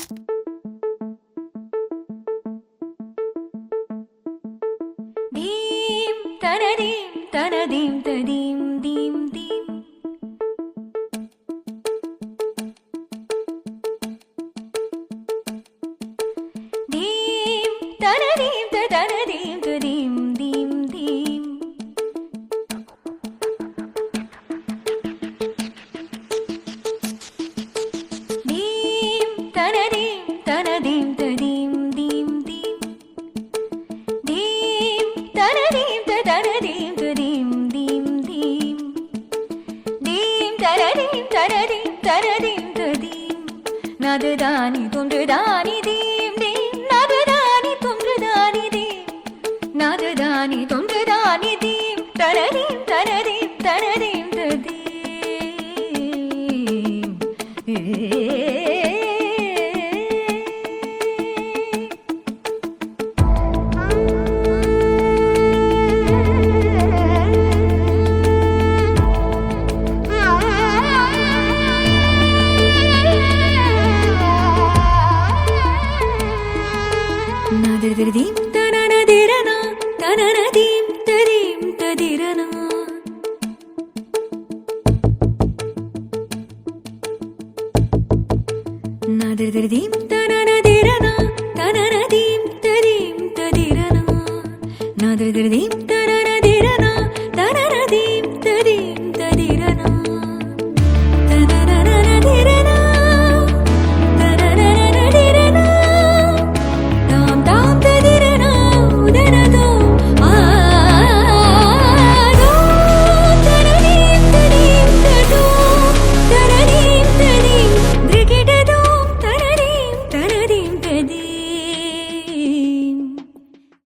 Theme தனதீம் தனதீம் ததீம் தீம் தீம். தீம் தனதீம் தனதீம் ததீம் தீம் தீம். தீம் தனதீம் தனதீம் ததீம் தீம் தீம். தீம் தனதீம் தனதீம் ததீம் தீம் தீம். தீம் தனதீம் தனதீம் தனதீம் ததீம். நதுதானி தொன்றுதானி தீம் தீம். நதுதானி தொன்றுதானி தீம். நதுதானி தொன்றுதானி தீம். தனதீம் தனதீம் தனதீம் ததீம். நததிரதீம் தனனதிரனா தனனதீம் ததீம் ததிரனா.